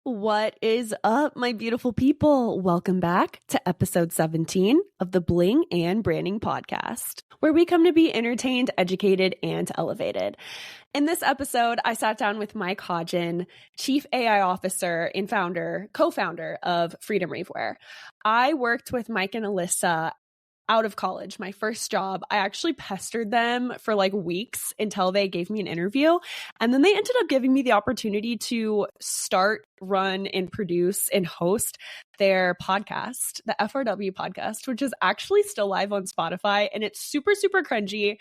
What is up, my beautiful people? Welcome back to episode 17 of the Bling and Branding Podcast, where we come to be entertained, educated, and elevated. In this episode, I sat down with Mike Hodgen, Chief AI Officer and co-founder of Freedom Ravewear. I worked with Mike and Alyssa out of college, my first job. I actually pestered them for like weeks until they gave me an interview. And then they ended up giving me the opportunity to start, run, and produce and host their podcast, the FRW podcast, which is actually still live on Spotify. And it's super, super cringy.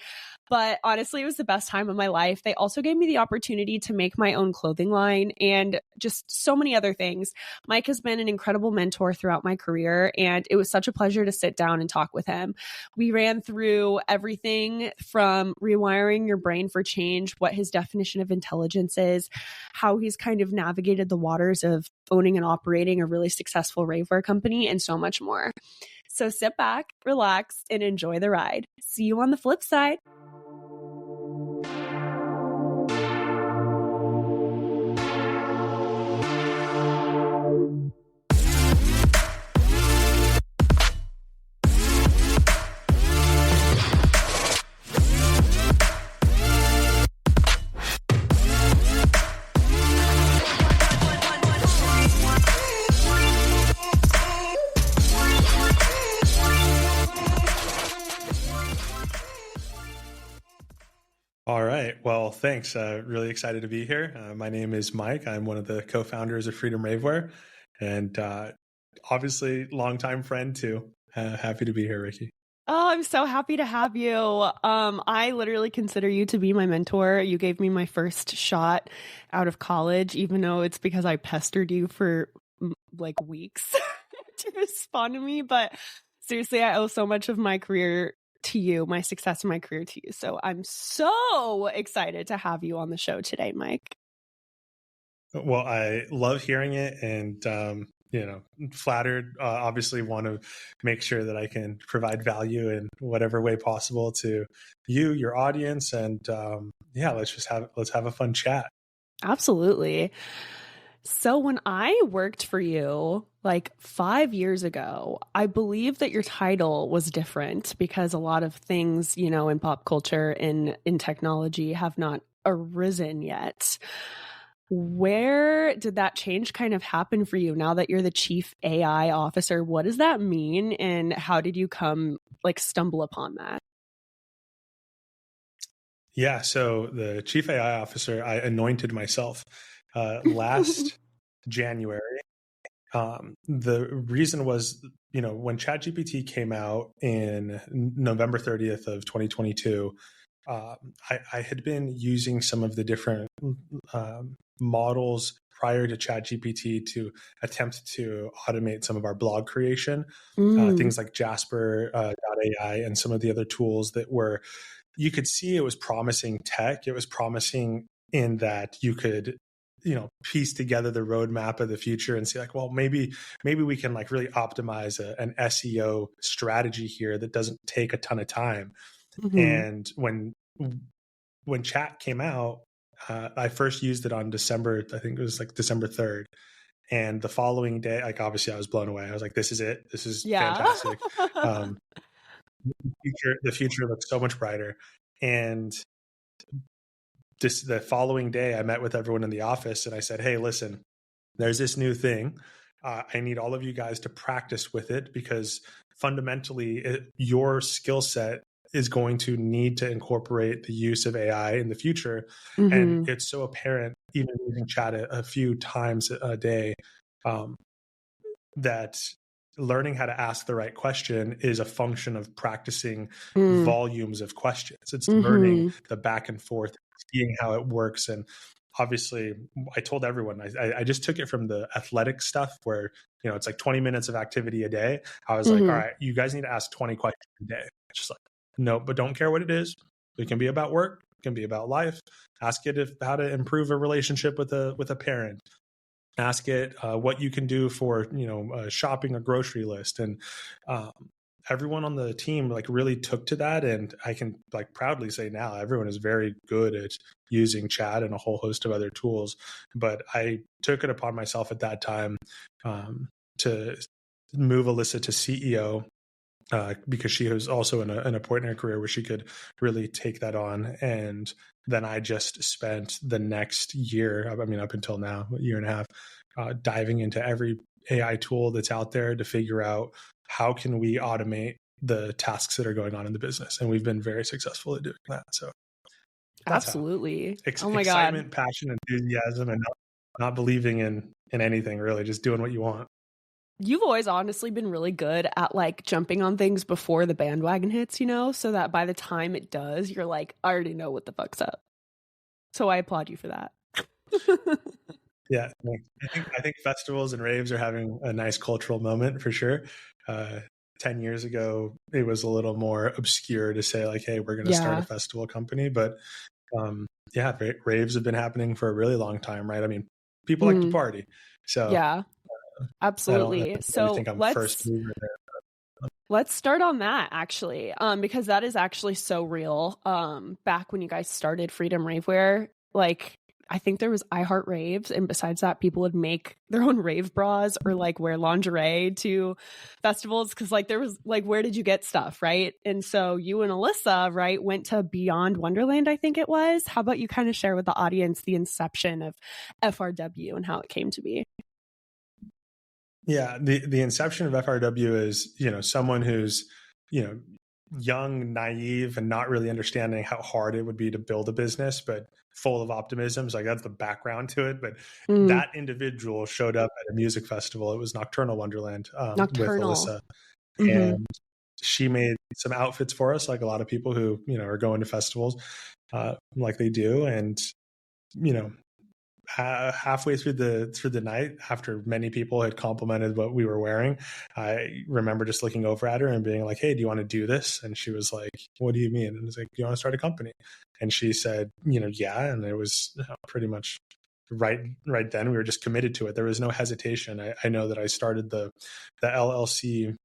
But honestly, it was the best time of my life. They also gave me the opportunity to make my own clothing line and just so many other things. Mike has been an incredible mentor throughout my career, and it was such a pleasure to sit down and talk with him. We ran through everything from rewiring your brain for change, what his definition of intelligence is, how he's kind of navigated the waters of owning and operating a really successful ravewear company, and so much more. So sit back, relax, and enjoy the ride. See you on the flip side. All right. Well, thanks. Really excited to be here. My name is Mike. I'm one of the co-founders of Freedom Ravewear, and obviously longtime friend too. Happy to be here, Ricky. Oh, I'm so happy to have you. I literally consider you to be my mentor. You gave me my first shot out of college, even though it's because I pestered you for like weeks to respond to me. But seriously, I owe so much of my career to you, my success in my career to you. So I'm so excited to have you on the show today, Mike. Well, I love hearing it, and flattered. Obviously, want to make sure that I can provide value in whatever way possible to you, your audience, and let's have a fun chat. Absolutely. So when I worked for you like 5 years ago, I believe that your title was different because a lot of things, in pop culture and in technology have not arisen yet. Where did that change kind of happen for you now that you're the Chief AI Officer? What does that mean? And how did you stumble upon that? Yeah, so the Chief AI Officer, I anointed myself last January. The reason was, when ChatGPT came out in November 30th of 2022, I had been using some of the different models prior to ChatGPT to attempt to automate some of our blog creation, things like Jasper.ai and some of the other tools that were, you could see it was promising tech. It was promising in that you could piece together the roadmap of the future and see like, well, maybe we can like really optimize an SEO strategy here that doesn't take a ton of time. Mm-hmm. And when chat came out, I first used it on December 3rd. And the following day, like obviously I was blown away. I was like, this is it. This is fantastic. The future looks so much brighter. And the following day, I met with everyone in the office and I said, hey, listen, there's this new thing. I need all of you guys to practice with it because fundamentally your skill set is going to need to incorporate the use of AI in the future. Mm-hmm. And it's so apparent, even using chat a few times a day, that learning how to ask the right question is a function of practicing volumes of questions. It's learning the back and forth, seeing how it works. And obviously I told everyone, I just took it from the athletic stuff where, it's like 20 minutes of activity a day. I was like, all right, you guys need to ask 20 questions a day. It's just like, no, but don't care what it is. It can be about work. It can be about life. Ask it how to improve a relationship with a parent. Ask it what you can do for, shopping a grocery list. And everyone on the team like really took to that, and I can like proudly say now everyone is very good at using chat and a whole host of other tools. But I took it upon myself at that time to move Alyssa to CEO, because she was also in a point in her career where she could really take that on. And then I just spent the next year, I mean, up until now, a year and a half, diving into every AI tool that's out there to figure out how can we automate the tasks that are going on in the business. And we've been very successful at doing that. So that's how. Absolutely. Oh my God. Excitement, passion, enthusiasm, and not believing in anything, really, just doing what you want. You've always honestly been really good at like jumping on things before the bandwagon hits, so that by the time it does, you're like, I already know what the fuck's up. So I applaud you for that. Yeah, I think festivals and raves are having a nice cultural moment for sure. 10 years ago, it was a little more obscure to say like, hey, we're going to start a festival company. But raves have been happening for a really long time, right? I mean, people like to party. So yeah, absolutely. I think I'm first mover there. Let's start on that actually, because that is actually so real. Back when you guys started Freedom Ravewear, like I think there was iHeart Raves, and besides that, people would make their own rave bras or like wear lingerie to festivals because like there was like, where did you get stuff, right? And so you and Alyssa, right, went to Beyond Wonderland, I think it was. How about you kind of share with the audience the inception of FRW and how it came to be? Yeah, the inception of FRW is, someone who's, young, naive, and not really understanding how hard it would be to build a business, but full of optimism. So like that's the background to it. But that individual showed up at a music festival. It was Nocturnal Wonderland with Alyssa. And she made some outfits for us, like a lot of people who, are going to festivals like they do. And, halfway through the night, after many people had complimented what we were wearing, I remember just looking over at her and being like, hey, do you want to do this? And she was like, what do you mean? And I was like, do you want to start a company? And she said, yeah. And it was pretty much right then we were just committed to it. There was no hesitation. I know that I started the LLC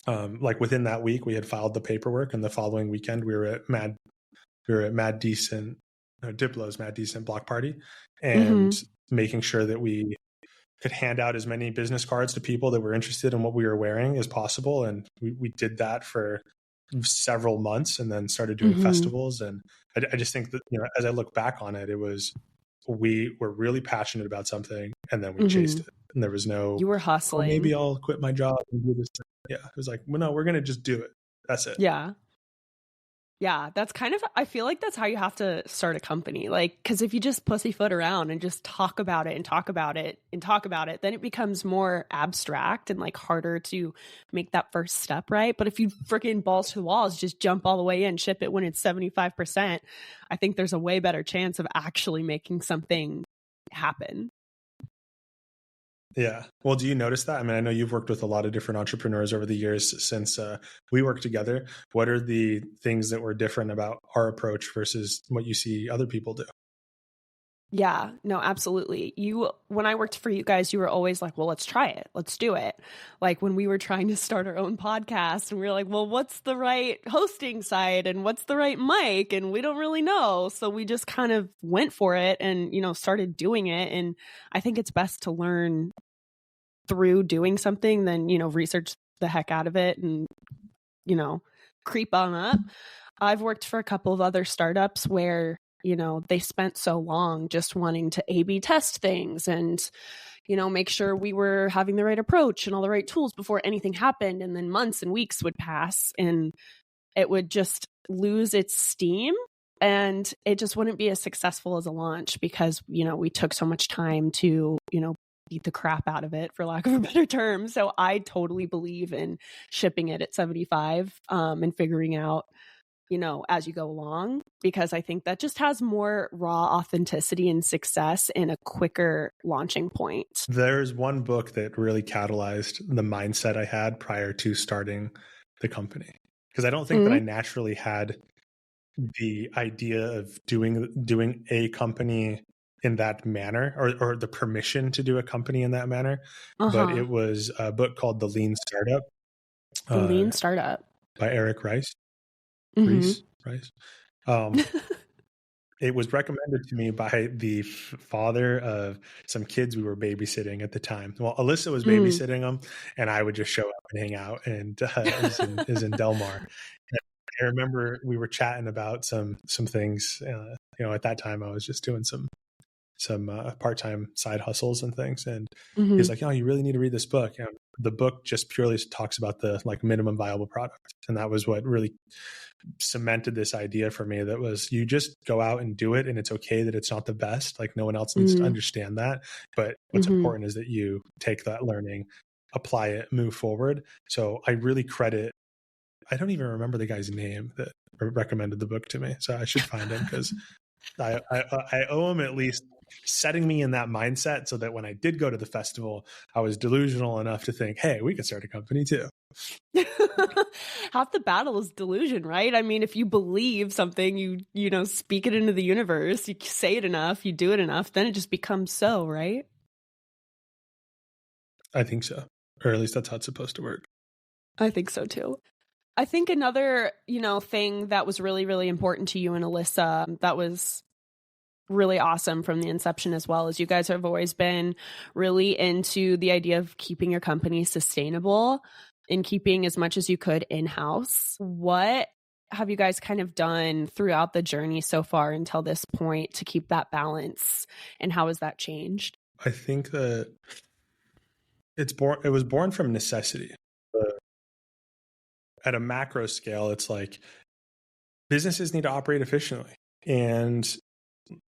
like within that week. We had filed the paperwork, and the following weekend we were at Diplo's Mad Decent block party, and making sure that we could hand out as many business cards to people that were interested in what we were wearing as possible. And we did that for several months, and then started doing festivals. And I just think that, as I look back on it, it was, we were really passionate about something, and then we chased it. And there was no, you were hustling. Maybe I'll quit my job and do this. Yeah. It was like, well, no, we're going to just do it. That's it. Yeah. Yeah, that's kind of, I feel like that's how you have to start a company. Like, because if you just pussyfoot around and just talk about it and talk about it and talk about it, then it becomes more abstract and like harder to make that first step, right? But if you freaking balls to the walls, just jump all the way in, ship it when it's 75%, I think there's a way better chance of actually making something happen. Yeah. Well, do you notice that? I mean, I know you've worked with a lot of different entrepreneurs over the years since we worked together. What are the things that were different about our approach versus what you see other people do? Yeah, no, absolutely. When I worked for you guys, you were always like, well, let's try it. Let's do it. Like when we were trying to start our own podcast and we were like, well, what's the right hosting site and what's the right mic? And we don't really know. So we just kind of went for it and, started doing it. And I think it's best to learn through doing something than, research the heck out of it and, creep on up. I've worked for a couple of other startups where they spent so long just wanting to A/B test things and, make sure we were having the right approach and all the right tools before anything happened. And then months and weeks would pass and it would just lose its steam and it just wouldn't be as successful as a launch because, we took so much time to, beat the crap out of it, for lack of a better term. So I totally believe in shipping it at 75 and figuring out, as you go along, because I think that just has more raw authenticity and success in a quicker launching point. There's one book that really catalyzed the mindset I had prior to starting the company, because I don't think that I naturally had the idea of doing a company in that manner or the permission to do a company in that manner. But it was a book called The Lean Startup. The Lean Startup by Eric Rice. Mm-hmm. Rice. It was recommended to me by the father of some kids we were babysitting at the time. Well, Alyssa was babysitting them, and I would just show up and hang out. And is in Del Mar. And I remember we were chatting about some things. At that time I was just doing some part-time side hustles and things. And he's like, "Oh, you really need to read this book." And the book just purely talks about the like minimum viable product, and that was what really cemented this idea for me. That was, you just go out and do it, and it's okay that it's not the best. Like, no one else needs to understand that, but what's important is that you take that learning, apply it, move forward. So I really credit, I don't even remember the guy's name that recommended the book to me, so I should find him, because I owe him at least setting me in that mindset, so that when I did go to the festival, I was delusional enough to think, hey, we could start a company too. Half the battle is delusion, right? I mean, if you believe something, you speak it into the universe, you say it enough, you do it enough, then it just becomes so, right? I think so. Or at least that's how it's supposed to work. I think so too. I think another, thing that was really, really important to you and Alyssa, that was really awesome from the inception as well, is you guys have always been really into the idea of keeping your company sustainable and keeping as much as you could in-house. What have you guys kind of done throughout the journey so far until this point to keep that balance, and how has that changed? I think that it was born from necessity. At a macro scale, it's like businesses need to operate efficiently, and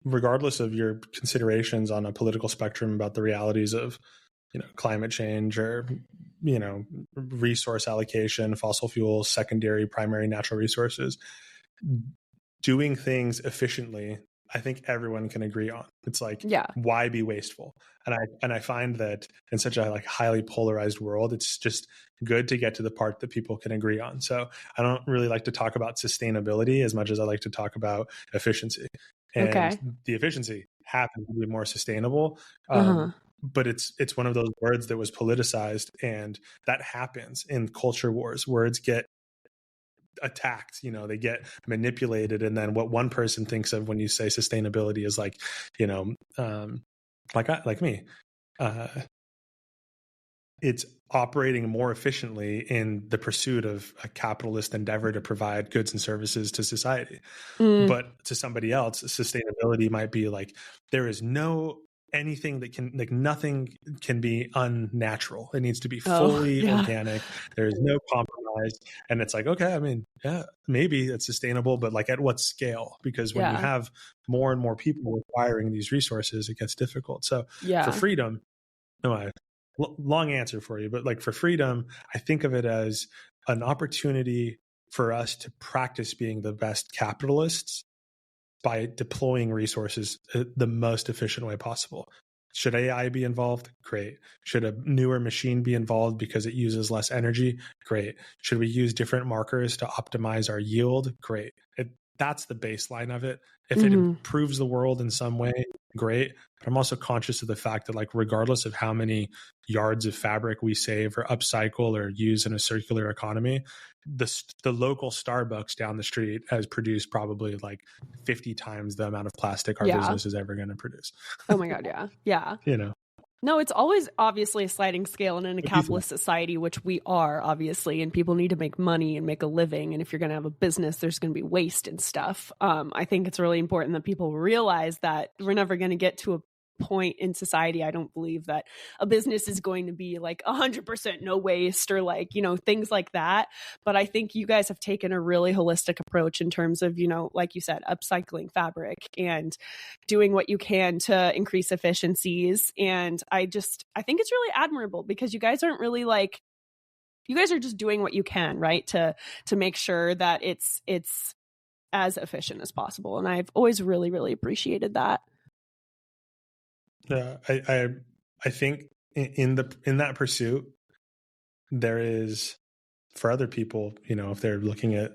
regardless of your considerations on a political spectrum about the realities of climate change, or resource allocation, fossil fuels, secondary, primary natural resources, doing things efficiently, I think everyone can agree on. It's like, why be wasteful? And I find that in such a highly polarized world, it's just good to get to the part that people can agree on. So I don't really like to talk about sustainability as much as I like to talk about efficiency. And the efficiency happens to be more sustainable. But it's one of those words that was politicized, and that happens in culture wars. Words get attacked, they get manipulated, and then what one person thinks of when you say sustainability is like me, it's operating more efficiently in the pursuit of a capitalist endeavor to provide goods and services to society. But to somebody else, sustainability might be like, there is anything that can, nothing can be unnatural. It needs to be fully organic. There is no compromise. And it's like, okay, I mean, yeah, maybe it's sustainable, but at what scale? Because when you have more and more people requiring these resources, it gets difficult. So for freedom, long answer for you, but for freedom, I think of it as an opportunity for us to practice being the best capitalists by deploying resources the most efficient way possible. Should AI be involved? Great. Should a newer machine be involved because it uses less energy? Great. Should we use different markers to optimize our yield? Great. That's the baseline of it. If it improves the world in some way, great. But I'm also conscious of the fact that regardless of how many yards of fabric we save or upcycle or use in a circular economy, the local Starbucks down the street has produced probably 50 times the amount of plastic our business is ever going to produce. Oh my God. Yeah. No, it's always obviously a sliding scale, and in a capitalist society, which we are obviously, and people need to make money and make a living. And if you're going to have a business, there's going to be waste and stuff. I think it's really important that people realize that we're never going to get to a point in society. I don't believe that a business is going to be 100% no waste or things like that. But I think you guys have taken a really holistic approach in terms of, like you said, upcycling fabric and doing what you can to increase efficiencies. And I think it's really admirable, because you guys aren't really you guys are just doing what you can, right? To make sure that it's as efficient as possible. And I've always really, really appreciated that. Yeah, I think in that pursuit, there is, for other people, if they're looking at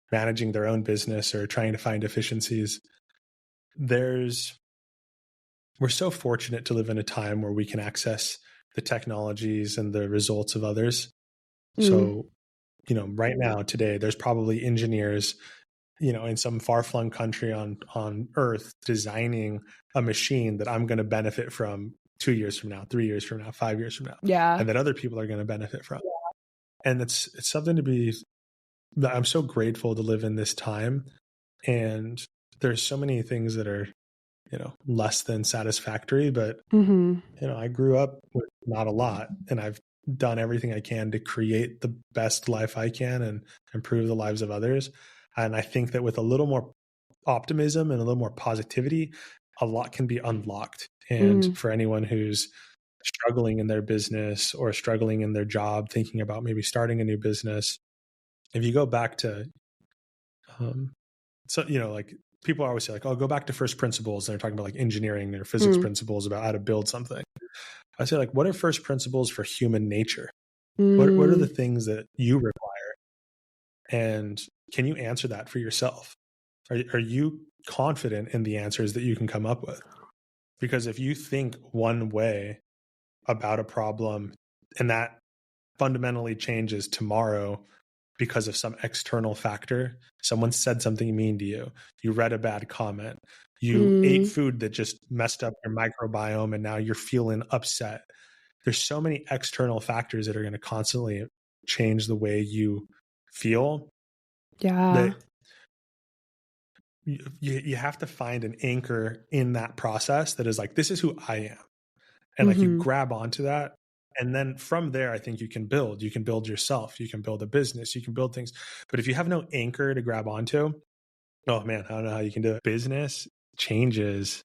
managing their own business or trying to find efficiencies, we're so fortunate to live in a time where we can access the technologies and the results of others. So, right now, today, there's probably engineers, in some far-flung country on Earth designing a machine that I'm going to benefit from 2 years from now, 3 years from now, 5 years from now, Yeah. and that other people are going to benefit from. And it's something I'm so grateful to live in this time. And there's so many things that are, less than satisfactory, but, I grew up with not a lot, and I've done everything I can to create the best life I can and improve the lives of others. And I think that with a little more optimism and a little more positivity, a lot can be unlocked. And for anyone who's struggling in their business or struggling in their job, thinking about maybe starting a new business, if you go back to, like people always say, like, oh, go back to first principles. And they're talking about like engineering or physics principles about how to build something. I say, like, what are first principles for human nature? What are the things that you require? And can you answer that for yourself? Are you confident in the answers that you can come up with? Because if you think one way about a problem and that fundamentally changes tomorrow because of some external factor, someone said something mean to you, you read a bad comment, you ate food that just messed up your microbiome, and now you're feeling upset. There's so many external factors that are going to constantly change the way you feel. Yeah. That you have to find an anchor in that process that is like, this is who I am. And like you grab onto that. And then from there, I think you can build yourself, you can build a business, you can build things. But if you have no anchor to grab onto, oh man, I don't know how you can do it. Business changes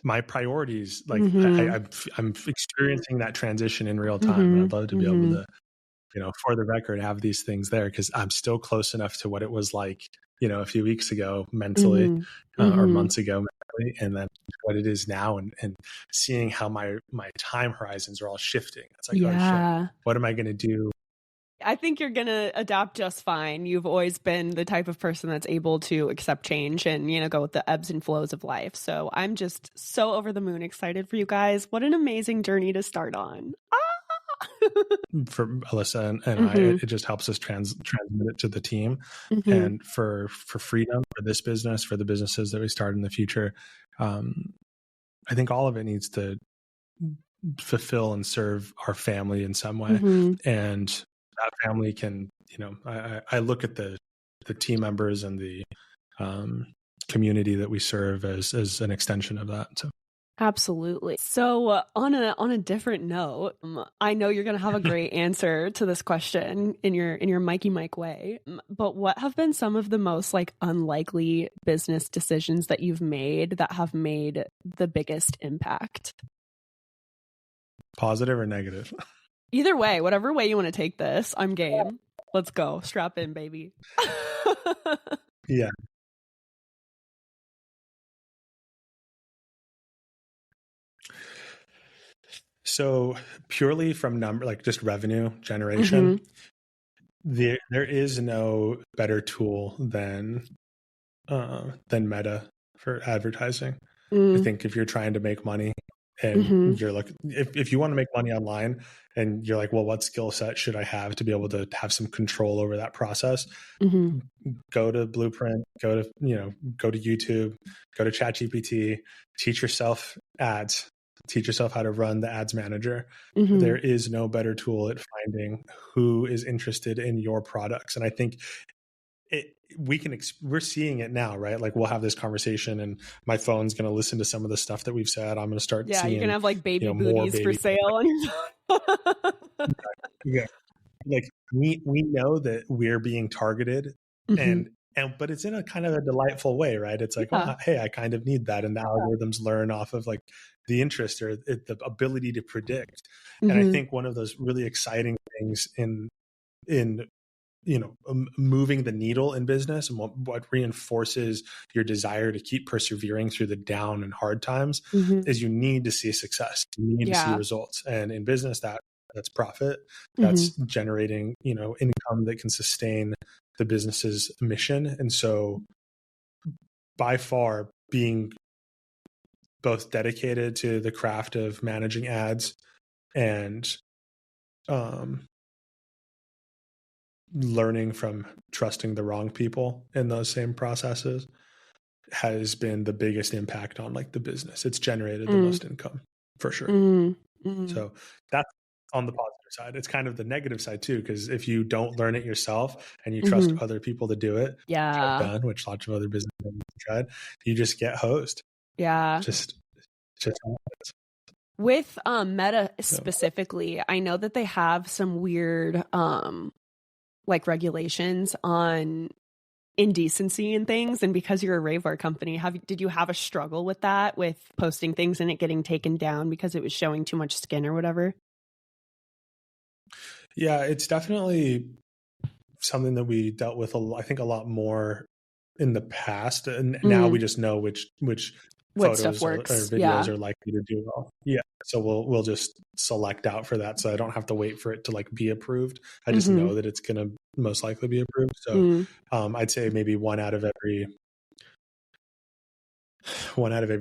my priorities. Like I'm experiencing that transition in real time. And I'd love to be able to, for the record, have these things there, because I'm still close enough to what it was like, a few weeks ago mentally, or months ago mentally, and then what it is now, and seeing how my time horizons are all shifting. It's like, oh shit, what am I going to do? I think you're going to adapt just fine. You've always been the type of person that's able to accept change and, go with the ebbs and flows of life. So I'm just so over the moon excited for you guys. What an amazing journey to start on. For Alyssa and I, it just helps us transmit it to the team. And for freedom, for this business, for the businesses that we start in the future, I think all of it needs to fulfill and serve our family in some way. And that family can, I look at the team members and the community that we serve as an extension of that. So. Absolutely. So on a different note, I know you're going to have a great answer to this question in your Mikey Mike way, but what have been some of the most like unlikely business decisions that you've made that have made the biggest impact? Positive or negative? Either way, whatever way you want to take this, I'm game. Let's go. Strap in, baby. Yeah. So purely from like just revenue generation, there is no better tool than Meta for advertising. I think if you're trying to make money and you're like, if you want to make money online and you're like, well, what skill set should I have to be able to have some control over that process? Go to Blueprint, go to YouTube, go to ChatGPT, teach yourself ads, teach yourself how to run the ads manager. There is no better tool at finding who is interested in your products. And I think we're seeing it now, right? Like we'll have this conversation and my phone's going to listen to some of the stuff that we've said. I'm going to start seeing, you're going to have like baby more booties for sale on your phone. Yeah. Like we know that we're being targeted but it's in a kind of a delightful way, right? It's like, well, hey, I kind of need that. And the algorithms learn off of like the interest or the ability to predict. And I think one of those really exciting things in moving the needle in business and what reinforces your desire to keep persevering through the down and hard times is you need to see success. You need to see results. And in business, that's profit, that's generating, income that can sustain the business's mission. And so by far being both dedicated to the craft of managing ads and learning from trusting the wrong people in those same processes has been the biggest impact on like the business. It's generated the most income for sure. So that's on the positive side. It's kind of the negative side too, because if you don't learn it yourself and you trust other people to do it, which I've done, which lots of other business owners tried, you just get hosed. Just happens. With Meta specifically, I know that they have some weird like regulations on indecency and things, and because you're a rave art company, did you have a struggle with that, with posting things and it getting taken down because it was showing too much skin or whatever? Yeah, it's definitely something that we dealt with I think a lot more in the past, and now we just know which what photos stuff works or videos are likely to do well. Yeah, so we'll just select out for that, so I don't have to wait for it to like be approved. I just know that it's going to most likely be approved. So I'd say maybe one out of every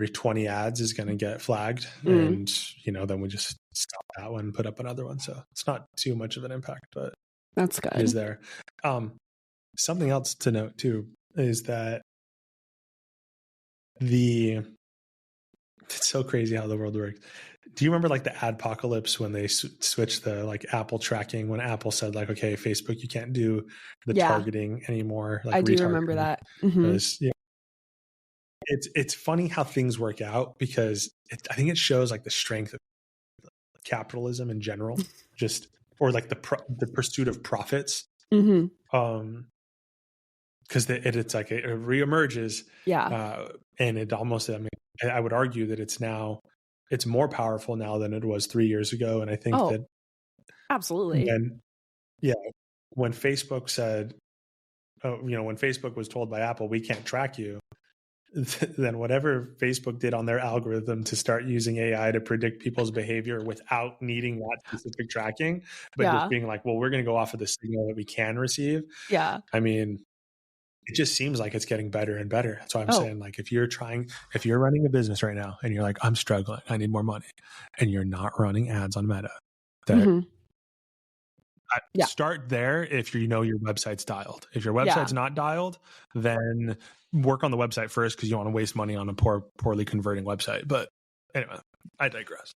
20 ads is going to get flagged, and then we just stop that one and put up another one. So it's not too much of an impact, but that's good. It is there. Something else to note too is that it's so crazy how the world works. Do you remember like the adpocalypse when they switched the like Apple tracking, when Apple said like, okay, Facebook, you can't do the targeting anymore. Like I do remember that. It's funny how things work out, because I think it shows like the strength of capitalism in general, just, or like the pursuit of profits. Because it's like it reemerges, and it almost, I mean, I would argue that it's more powerful now than it was 3 years ago, and I think that absolutely. When Facebook said, when Facebook was told by Apple, we can't track you, then whatever Facebook did on their algorithm to start using AI to predict people's behavior without needing that specific tracking, but just being like, well, we're going to go off of the signal that we can receive. I mean, it just seems like it's getting better and better. That's why I'm saying, like, if you're running a business right now and you're like, I'm struggling, I need more money, and you're not running ads on Meta, start there. If your website's dialed. If your website's not dialed, then work on the website first, because you don't want to waste money on a poorly converting website. But anyway, I digress.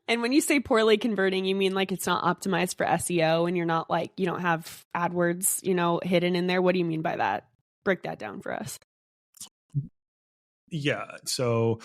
And when you say poorly converting, you mean like it's not optimized for SEO, and you're not like, you don't have AdWords, hidden in there? What do you mean by that? Break that down for us. Yeah. So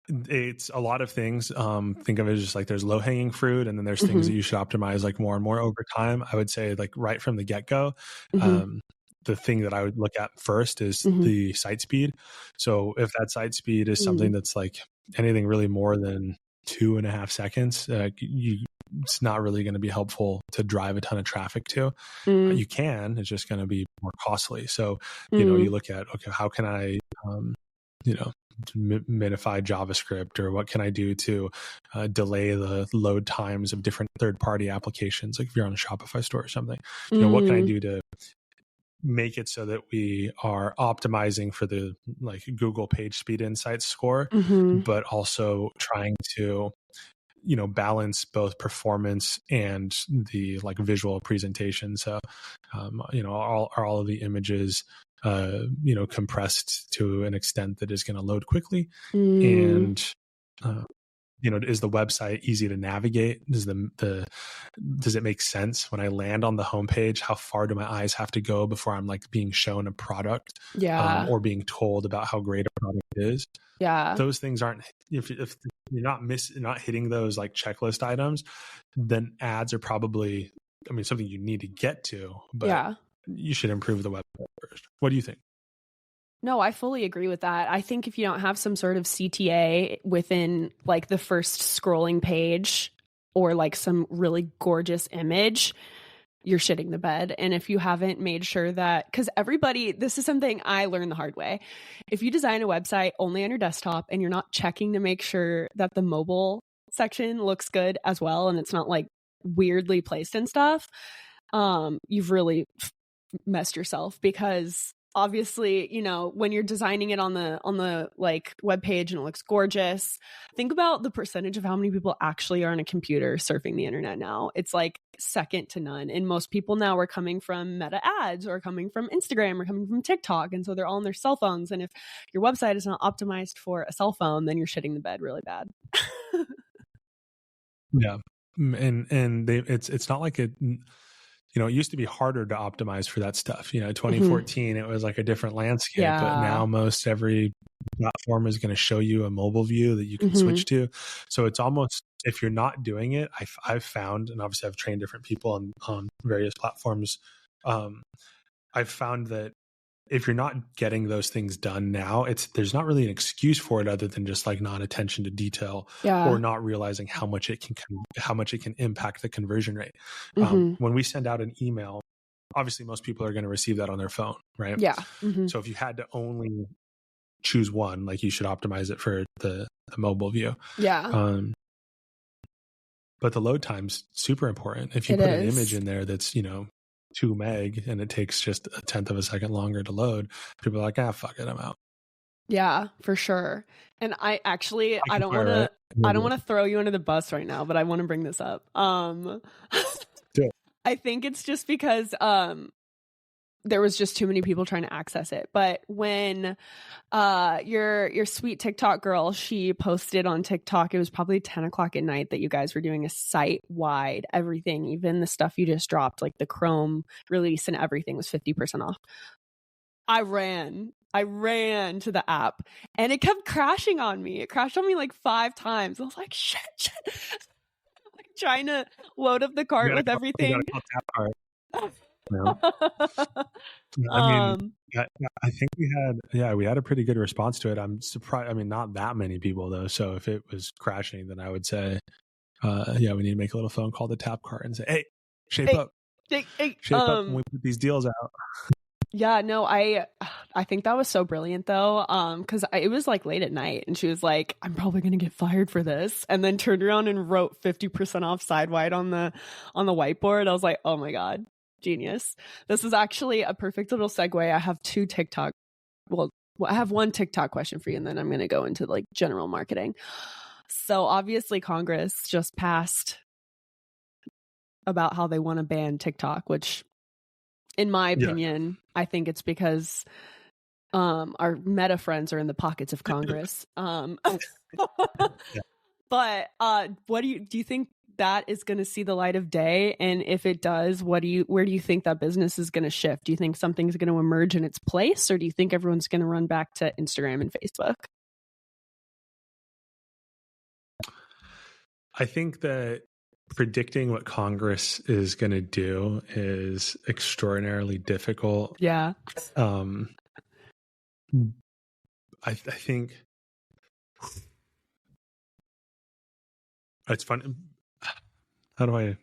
it's a lot of things. Think of it as just like there's low hanging fruit, and then there's things that you should optimize like more and more over time. I would say like right from the get go, the thing that I would look at first is the site speed. So if that site speed is something that's like anything really more than 2.5 seconds, it's not really going to be helpful to drive a ton of traffic to. You can, it's just going to be more costly. So, you look at, okay, how can I, minify JavaScript, or what can I do to delay the load times of different third-party applications? Like if you're on a Shopify store or something, what can I do to make it so that we are optimizing for the like Google Page Speed Insights score, but also trying to, balance both performance and the like visual presentation. So, are all of the images, compressed to an extent that is going to load quickly, and is the website easy to navigate? Does it make sense when I land on the homepage? How far do my eyes have to go before I'm like being shown a product, or being told about how great a product is? Those things aren't, if you're not hitting those like checklist items, then ads are probably, something you need to get to, but you should improve the website first. What do you think? No, I fully agree with that. I think if you don't have some sort of CTA within like the first scrolling page, or like some really gorgeous image, you're shitting the bed. And if you haven't made sure that, because this is something I learned the hard way. If you design a website only on your desktop and you're not checking to make sure that the mobile section looks good as well, and it's not like weirdly placed and stuff, you've really messed yourself, because obviously, you know, when you're designing it on the like web page and it looks gorgeous, think about the percentage of how many people actually are on a computer surfing the internet now. It's like second to none. And most people now are coming from Meta ads or coming from Instagram or coming from TikTok. And so they're all on their cell phones. And if your website is not optimized for a cell phone, then you're shitting the bed really bad. Yeah. And it's not like it, you know, it used to be harder to optimize for that stuff. You know, 2014, it was like a different landscape, but now most every platform is going to show you a mobile view that you can switch to. So it's almost, if you're not doing it, I've found, and obviously I've trained different people on various platforms. I've found that if you're not getting those things done now, there's not really an excuse for it other than just like non-attention to detail or not realizing how much it can impact the conversion rate. When we send out an email, obviously most people are going to receive that on their phone, right? Yeah. So if you had to only choose one, like you should optimize it for the mobile view. Yeah. But the load time's super important. If you put an image in there that's, you know, 2 meg and it takes just 1/10 of a second longer to load, people are like, fuck it, I'm out. Yeah, for sure. And I don't want to throw you under the bus right now, but I want to bring this up. I think it's just because there was just too many people trying to access it. But when your sweet TikTok girl, she posted on TikTok, it was probably 10 o'clock at night, that you guys were doing a site-wide everything, even the stuff you just dropped, like the Chrome release and everything was 50% off. I ran to the app and it kept crashing on me. It crashed on me like 5 times. I was like, shit. Like trying to load up the cart with everything. I mean, I think we had a pretty good response to it. I'm surprised. I mean, not that many people though. So if it was crashing, then I would say, we need to make a little phone call to Tap Cart and say, hey, shape up when we put these deals out. Yeah, no, I think that was so brilliant though, because it was like late at night and she was like, I'm probably gonna get fired for this, and then turned around and wrote 50% off side-wide on the whiteboard. I was like, oh my god, genius. This is actually a perfect little segue. I have I have one TikTok question for you, and then I'm gonna go into like general marketing. So obviously Congress just passed about how they want to ban TikTok, which in my opinion, I think it's because our Meta friends are in the pockets of Congress. But what do you think that is going to see the light of day? And if it does, where do you think that business is going to shift? Do you think something's going to emerge in its place, or do you think everyone's going to run back to Instagram and Facebook? I think that predicting what Congress is going to do is extraordinarily difficult. Yeah. I think it's fun. How do I?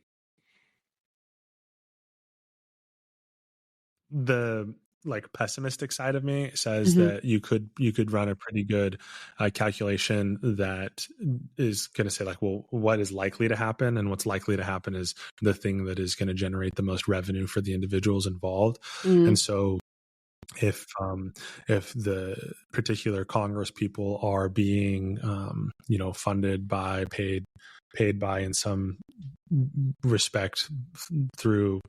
The like pessimistic side of me says that you could run a pretty good calculation that is going to say like, well, what is likely to happen, and what's likely to happen is the thing that is going to generate the most revenue for the individuals involved. And so if the particular Congress people are being funded by paid by in some respect through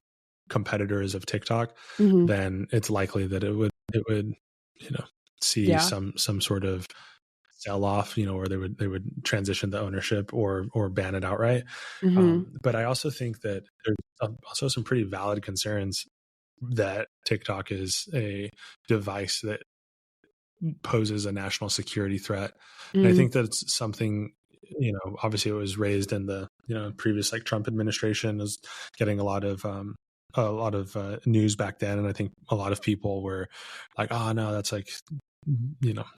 competitors of TikTok, then it's likely that it would see some sort of sell off, or they would transition the ownership or ban it outright. But I also think that there's also some pretty valid concerns that TikTok is a device that poses a national security threat. And I think that's something, obviously it was raised in the previous like Trump administration, is getting a lot of news back then, and I think a lot of people were like, oh no, that's like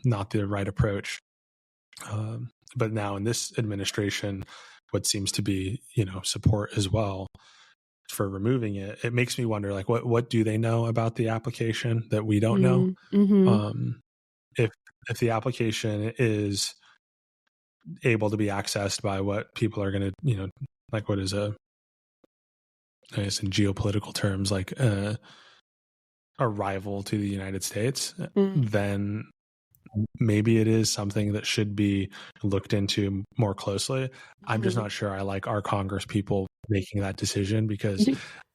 not the right approach. But now in this administration, what seems to be support as well for removing it, it makes me wonder, like, what do they know about the application that we don't know? If the application is able to be accessed by what people are going to like, what is I guess in geopolitical terms, like a rival to the United States, Mm. then maybe it is something that should be looked into more closely. I'm just not sure I like our Congress people making that decision, because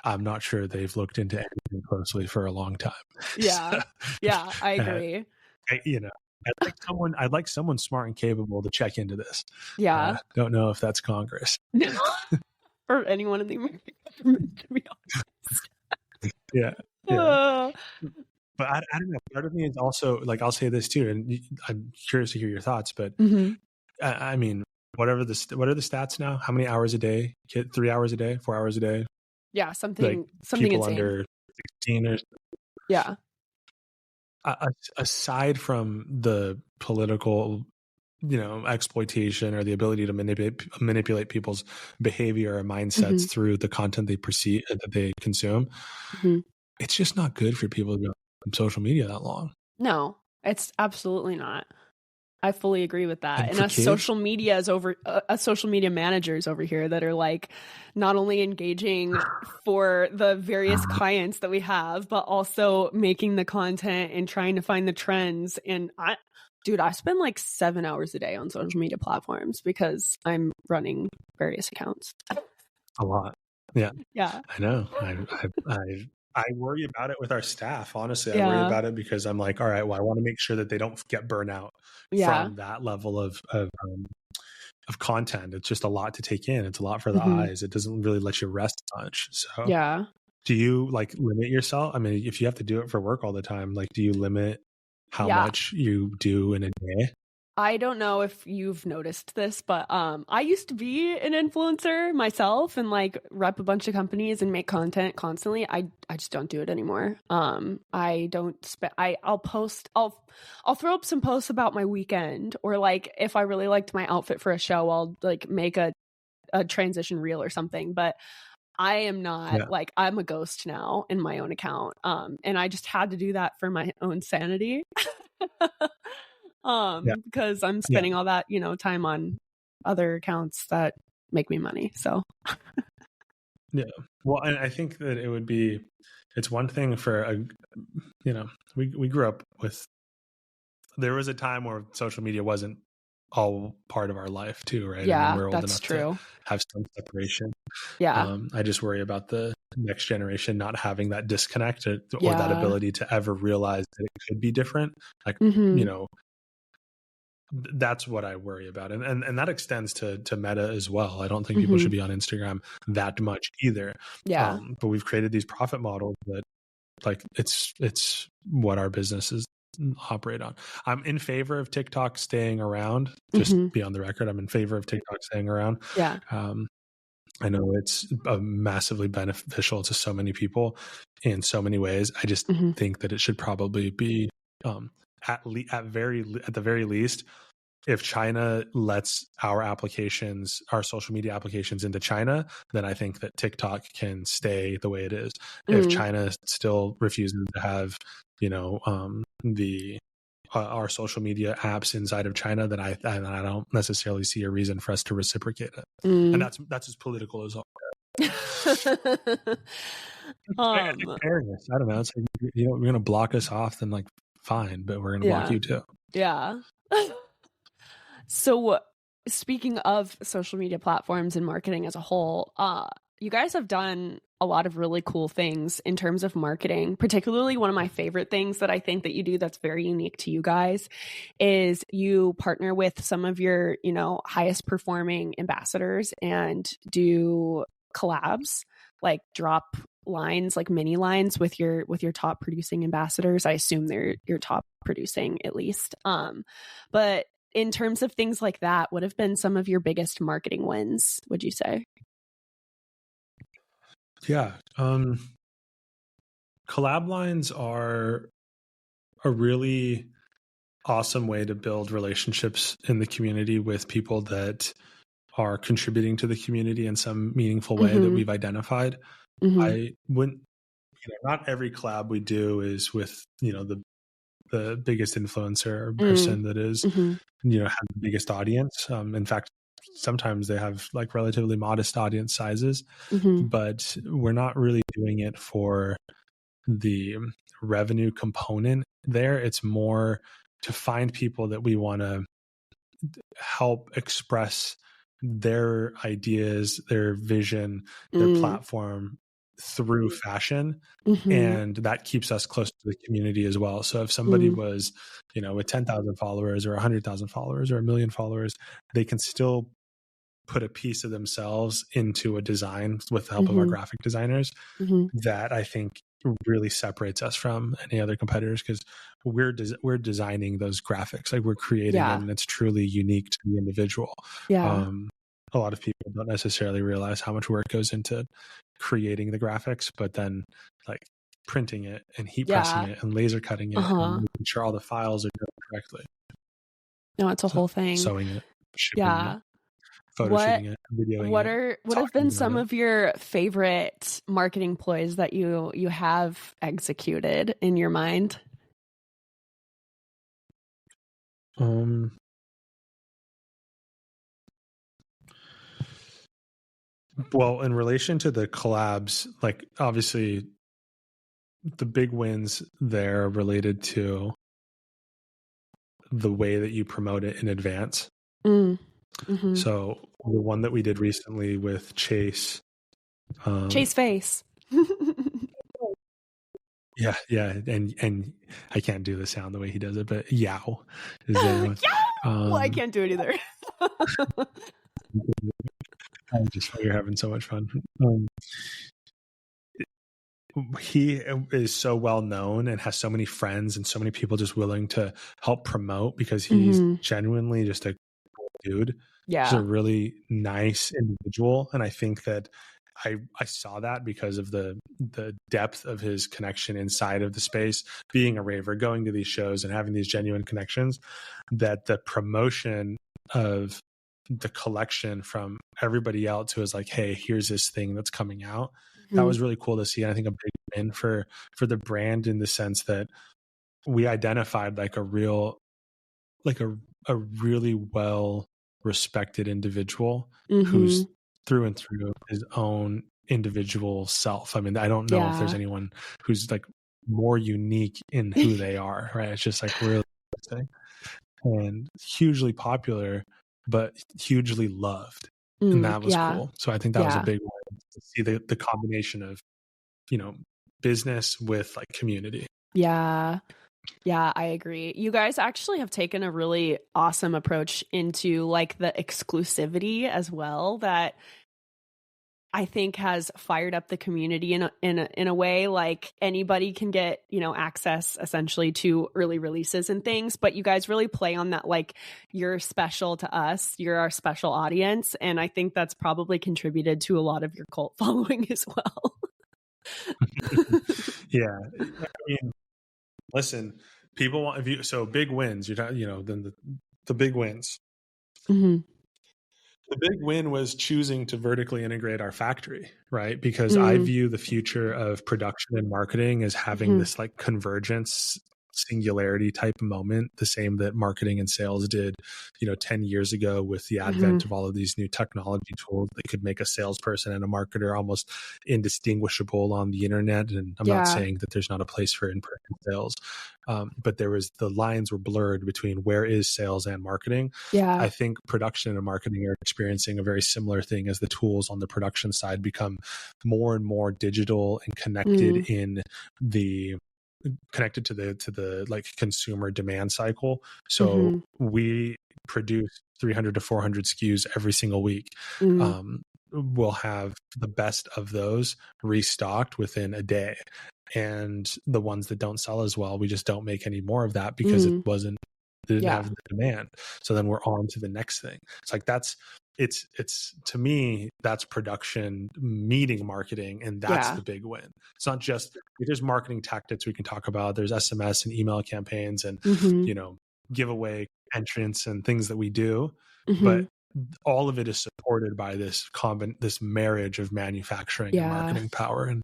I'm not sure they've looked into anything closely for a long time. Yeah. So, Yeah, I agree. I'd like someone smart and capable to check into this. Yeah. Don't know if that's Congress. Or anyone in the American government, to be honest. Yeah. But I don't know. Part of me is also like, I'll say this too, and I'm curious to hear your thoughts. But I mean, what are the stats now? How many hours a day? 3 hours a day? 4 hours a day? Yeah, something People insane. under 16 or Yeah. aside from the political, exploitation or the ability to manipulate people's behavior or mindsets through the content they perceive that they consume, it's just not good for people to be on social media that long. No, it's absolutely not. I fully agree with that. And And for us kids, social media managers over here that are like not only engaging for the various clients that we have, but also making the content and trying to find the trends. And I spend like 7 hours a day on social media platforms because I'm running various accounts. a lot. Yeah. Yeah. I know. I worry about it with our staff. Honestly, I Yeah. worry about it because I'm like, all right, well, I want to make sure that they don't get burnout from that level of content. It's just a lot to take in. It's a lot for the eyes. It doesn't really let you rest much. So Yeah. do you like limit yourself? I mean, if you have to do it for work all the time, like, do you limit how much you do in a day? I don't know if you've noticed this, but I used to be an influencer myself and like rep a bunch of companies and make content constantly. I just don't do it anymore. I don't I'll post, I'll throw up some posts about my weekend, or like if I really liked my outfit for a show, I'll like make a transition reel or something. But I am not like, I'm a ghost now in my own account. And I just had to do that for my own sanity. Because I'm spending all that, time on other accounts that make me money. So yeah. Well, and I think that it's one thing for we grew up with, there was a time where social media wasn't all part of our life too, right? Yeah, I mean, we're old that's enough true. to have some separation. Yeah. I just worry about the next generation not having that disconnect or that ability to ever realize that it could be different. Like, that's what I worry about. And that extends to Meta as well. I don't think people should be on Instagram that much either. Yeah. But we've created these profit models that, like, it's what our businesses operate on. I'm in favor of TikTok staying around. Just be on the record. I'm in favor of TikTok staying around. Yeah. I know it's massively beneficial to so many people in so many ways. I just think that it should probably be at the very least, if China lets our social media applications into China, then I think that TikTok can stay the way it is. If China still refuses to have, our social media apps inside of China, then I don't necessarily see a reason for us to reciprocate it. And that's as political as all. Fairness. I don't know. It's like, we're going to block us off, then like, fine, but we're going to block you too. Yeah. So speaking of social media platforms and marketing as a whole, you guys have done a lot of really cool things in terms of marketing. Particularly one of my favorite things that I think that you do that's very unique to you guys is you partner with some of your, highest performing ambassadors and do collabs, like drop lines, like mini lines with your top producing ambassadors. I assume they're your top producing at least. But in terms of things like that, what have been some of your biggest marketing wins, would you say? Yeah. Collab lines are a really awesome way to build relationships in the community with people that are contributing to the community in some meaningful way that we've identified. I wouldn't, not every collab we do is with, the biggest influencer or person that is, have the biggest audience. In fact, sometimes they have like relatively modest audience sizes, but we're not really doing it for the revenue component there. It's more to find people that we want to help express their ideas, their vision, their platform through fashion. And that keeps us close to the community as well. So if somebody was, with 10,000 followers or 100,000 followers or 1,000,000 followers, they can still put a piece of themselves into a design with the help of our graphic designers. That I think really separates us from any other competitors, because we're designing those graphics, like we're creating it, and it's truly unique to the individual. A lot of people don't necessarily realize how much work goes into creating the graphics, but then like printing it and heat pressing it and laser cutting it and making sure all the files are done correctly. No, it's a whole thing. Sewing it, shipping it, photo shooting it, videoing it. What have been some of your favorite marketing ploys that you have executed in your mind? Well, in relation to the collabs, like obviously the big wins there are related to the way that you promote it in advance. So the one that we did recently with Chase. Chase Face. Yeah. And I can't do the sound the way he does it, but yow is the other one. Well, I can't do it either. You're having so much fun. He is so well known and has so many friends and so many people just willing to help promote, because he's genuinely just a cool dude. He's a really nice individual. And I think that I saw that because of the depth of his connection inside of the space, being a raver, going to these shows and having these genuine connections, that the promotion of the collection from everybody else who was like, hey, here's this thing that's coming out. That was really cool to see. And I think a big win for the brand, in the sense that we identified like a really well respected individual who's through and through his own individual self. I mean, I don't know if there's anyone who's like more unique in who they are, right? It's just like really interesting and hugely popular, but hugely loved. And that was cool. So I think that was a big one, to see the combination of, business with like community. Yeah, I agree. You guys actually have taken a really awesome approach into like the exclusivity as well, that I think has fired up the community in a way. Like anybody can get, access essentially to early releases and things, but you guys really play on that, like, you're special to us, you're our special audience. And I think that's probably contributed to a lot of your cult following as well. Yeah. I mean, listen, people want, so big wins, then the big wins. The big win was choosing to vertically integrate our factory, right? Because I view the future of production and marketing as having this like convergence, singularity type moment, the same that marketing and sales did, 10 years ago, with the advent of all of these new technology tools that could make a salesperson and a marketer almost indistinguishable on the internet. And I'm not saying that there's not a place for in-person sales, but the lines were blurred between where is sales and marketing. I think production and marketing are experiencing a very similar thing, as the tools on the production side become more and more digital and connected connected to the like consumer demand cycle. So we produce 300 to 400 SKUs every single week. We'll have the best of those restocked within a day. And the ones that don't sell as well, we just don't make any more of that, because it didn't have the demand. So then we're on to the next thing. It's like, it's to me, that's production meeting marketing, and that's the big win. It's not just, there's marketing tactics we can talk about. There's SMS and email campaigns and giveaway entrants and things that we do, but all of it is supported by this marriage of manufacturing and marketing power. And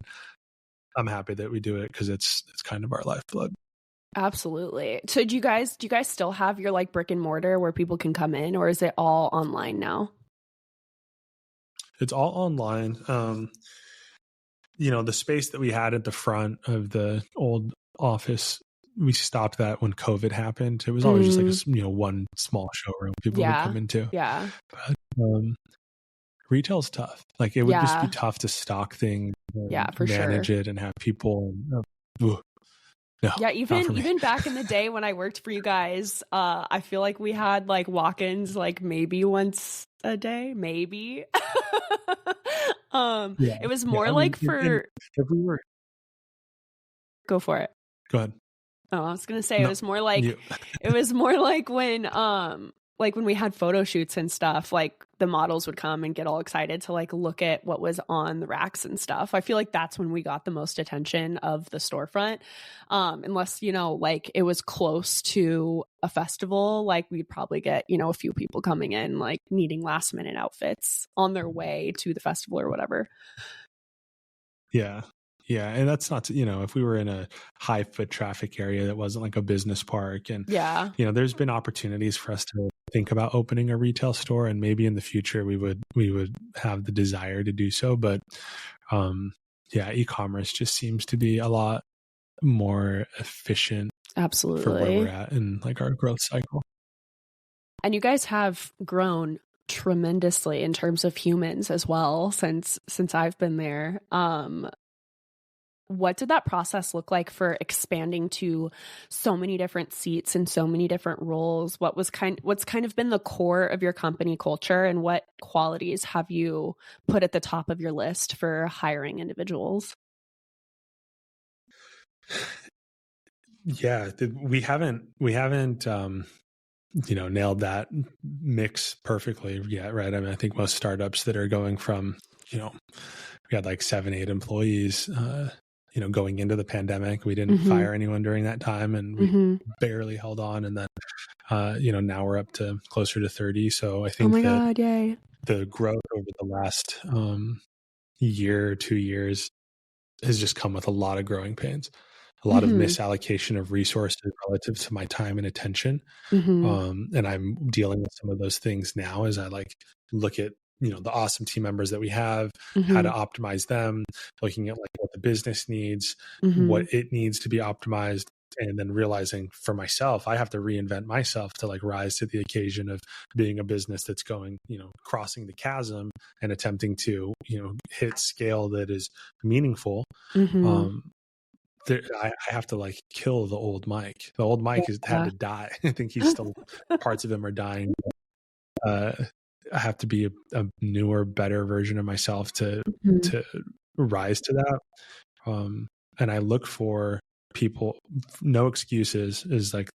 I'm happy that we do it, because it's kind of our lifeblood. Absolutely. So do you guys still have your like brick and mortar where people can come in, or is it all online now? It's all online. The space that we had at the front of the old office, we stopped that when COVID happened. It was always just like one small showroom people would come into. Yeah. But retail's tough. Like it would just be tough to stock things, for manage sure. it, and have people. No, yeah, even back in the day when I worked for you guys, I feel like we had like walk-ins like maybe once a day, maybe. It was more like for if we were go for it. Go ahead. Oh, I was gonna say it was more like it was more like when we had photo shoots and stuff, like the models would come and get all excited to like look at what was on the racks and stuff. I feel like that's when we got the most attention of the storefront. Unless, like it was close to a festival, like we'd probably get, a few people coming in like needing last minute outfits on their way to the festival or whatever. Yeah. Yeah. And that's not, if we were in a high foot traffic area that wasn't like a business park, and, there's been opportunities for us to think about opening a retail store, and maybe in the future we would have the desire to do so. But, e-commerce just seems to be a lot more efficient. Absolutely. For where we're at in like our growth cycle. And you guys have grown tremendously in terms of humans as well since I've been there. What did that process look like for expanding to so many different seats and so many different roles? What's kind of been the core of your company culture, and what qualities have you put at the top of your list for hiring individuals? Yeah, we haven't nailed that mix perfectly yet, right? I mean, I think most startups that are going from, we had like 7-8 employees, going into the pandemic. We didn't fire anyone during that time, and we barely held on. And then, now we're up to closer to 30. So I think the growth over the last year or 2 years has just come with a lot of growing pains, a lot of misallocation of resources relative to my time and attention. And I'm dealing with some of those things now as I like look at, the awesome team members that we have, how to optimize them, looking at like what the business needs, what it needs to be optimized, and then realizing for myself, I have to reinvent myself to like rise to the occasion of being a business that's going, crossing the chasm and attempting to, hit scale that is meaningful. I have to like kill the old Mike. The old Mike has had to die. I think he's still parts of him are dying. I have to be a newer, better version of myself to rise to that. And I look for people. No excuses is like,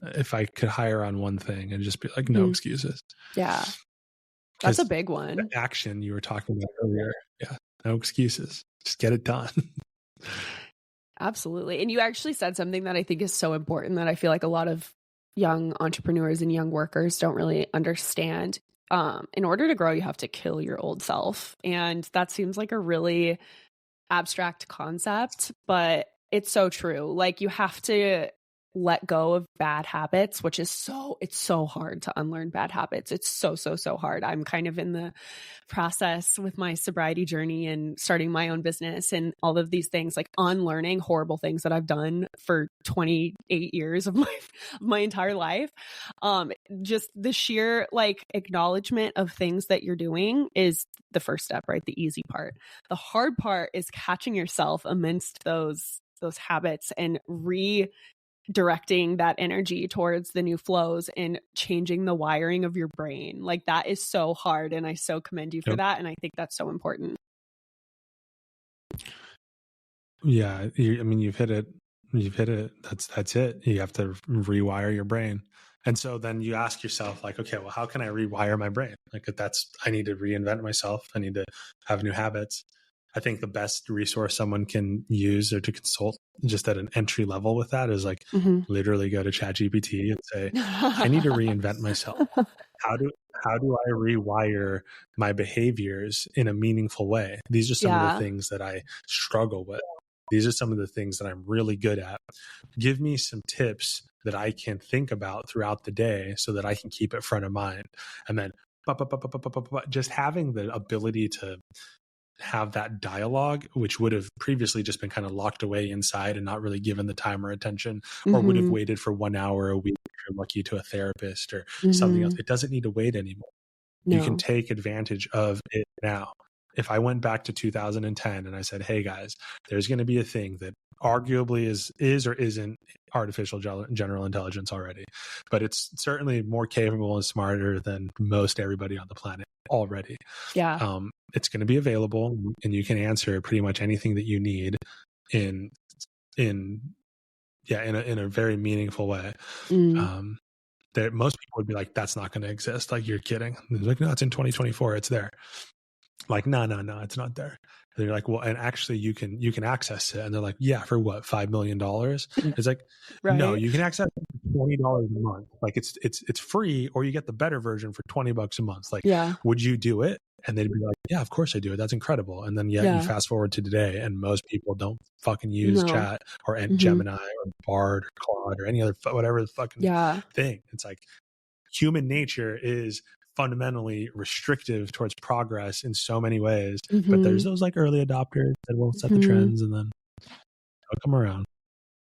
if I could hire on one thing and just be like, no excuses. Yeah, that's a big one. The action you were talking about earlier. Yeah, no excuses. Just get it done. Absolutely. And you actually said something that I think is so important that I feel like a lot of young entrepreneurs and young workers don't really understand. In order to grow, you have to kill your old self. And that seems like a really abstract concept, but it's so true. Like you have to let go of bad habits, which is it's so hard to unlearn bad habits. It's so hard. I'm kind of in the process with my sobriety journey and starting my own business and all of these things, like unlearning horrible things that I've done for 28 years of my entire life. Just the sheer like acknowledgement of things that you're doing is the first step, right? The easy part. The hard part is catching yourself amidst those habits and directing that energy towards the new flows and changing the wiring of your brain. Like that is so hard. And I so commend you for that. And I think that's so important. Yeah. You've hit it. That's it. You have to rewire your brain. And so then you ask yourself like, okay, well, how can I rewire my brain? Like I need to reinvent myself. I need to have new habits. I think the best resource someone can use or to consult just at an entry level with that is like literally go to ChatGPT and say, I need to reinvent myself. How do I rewire my behaviors in a meaningful way? These are some of the things that I struggle with. These are some of the things that I'm really good at. Give me some tips that I can think about throughout the day so that I can keep it front of mind. And then just having the ability to have that dialogue, which would have previously just been kind of locked away inside and not really given the time or attention, or would have waited for 1 hour a week if you're lucky to a therapist or something else. It doesn't need to wait anymore. You can take advantage of it now. If I went back to 2010 and I said, hey guys, there's going to be a thing that arguably is or isn't artificial general intelligence already, but it's certainly more capable and smarter than most everybody on the planet already. Yeah. It's going to be available, and you can answer pretty much anything that you need in a very meaningful way. That most people would be like, that's not going to exist. Like, you're kidding. They're like, no, it's in 2024. It's there. Like, no, it's not there. And they're like, well, and actually you can access it. And they're like, yeah, for what, $5 million? It's like, no, you can access it for $20 a month. Like it's free, or you get the better version for $20 a month. Like, would you do it? And they'd be like, yeah, of course I do it. That's incredible. And then you fast forward to today, and most people don't fucking use chat or Gemini or Bard or Claude or any other, whatever the fucking thing. It's like, human nature is fundamentally restrictive towards progress in so many ways, but there's those like early adopters that will set the trends, and then they'll come around.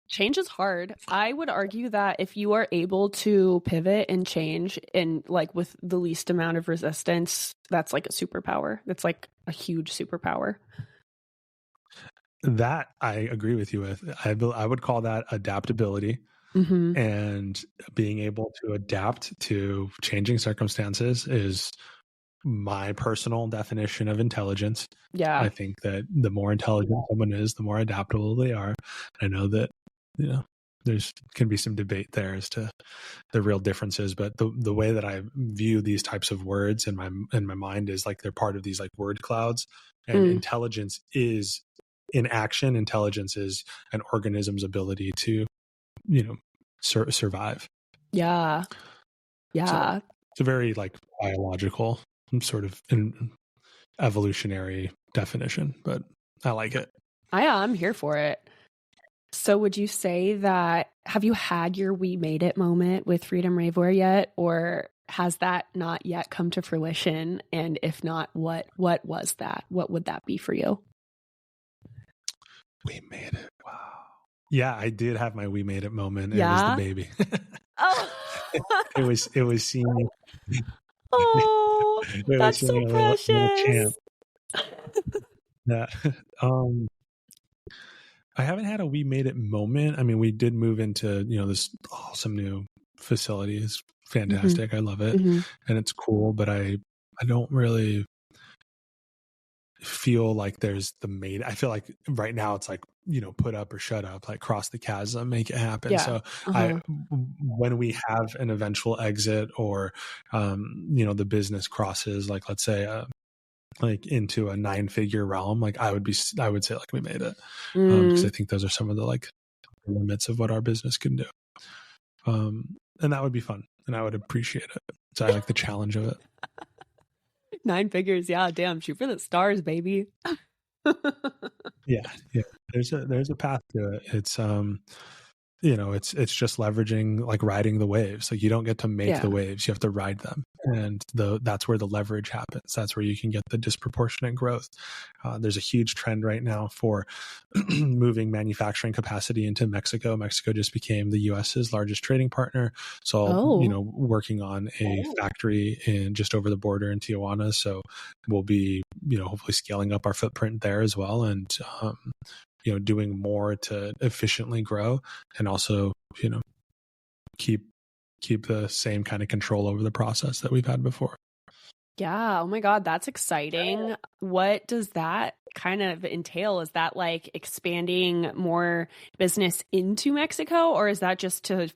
Change is hard. I would argue that if you are able to pivot and change in like with the least amount of resistance, that's like a superpower. That's like a huge superpower. That I agree with you with. I would call that adaptability. And being able to adapt to changing circumstances is my personal definition of intelligence. Yeah. I think that the more intelligent someone is, the more adaptable they are. I know that, there's can be some debate there as to the real differences, but the way that I view these types of words in my mind is like they're part of these like word clouds, and intelligence is in action. Intelligence is an organism's ability to survive. Yeah. So it's a very like biological sort of evolutionary definition, but I like it. I'm here for it. So would you say that, have you had your we made it moment with Freedom Raveware yet, or has that not yet come to fruition? And if not, what was that? What would that be for you? We made it. Wow. Yeah, I did have my we made it moment. It was the baby. Oh. it was seeing. Oh, that's so precious. Little yeah. I haven't had a we made it moment. I mean, we did move into, this awesome new facility. It's fantastic. I love it. And it's cool, but I don't really feel like there's I feel like right now it's like, put up or shut up, like cross the chasm, make it happen. Yeah. So when we have an eventual exit, or, the business crosses, like, let's say, like into a 9-figure realm, like I would say like we made it. Because I think those are some of the like limits of what our business can do. And that would be fun, and I would appreciate it. So I like the challenge of it. 9 figures. Yeah. Damn. Shoot for the stars, baby. Yeah. There's a path to it. It's, it's just leveraging, like riding the waves. Like, you don't get to make the waves, you have to ride them. And that's where the leverage happens. That's where you can get the disproportionate growth. There's a huge trend right now for moving manufacturing into Mexico. Mexico just became the US's largest trading partner. So, working on a factory in just over the border in Tijuana. So we'll be, hopefully scaling up our footprint there as well. And, doing more to efficiently grow, and also, keep the same kind of control over the process that we've had before. Yeah. Oh my God. That's exciting. What does that kind of entail? Is that like expanding more business into Mexico, or is that just to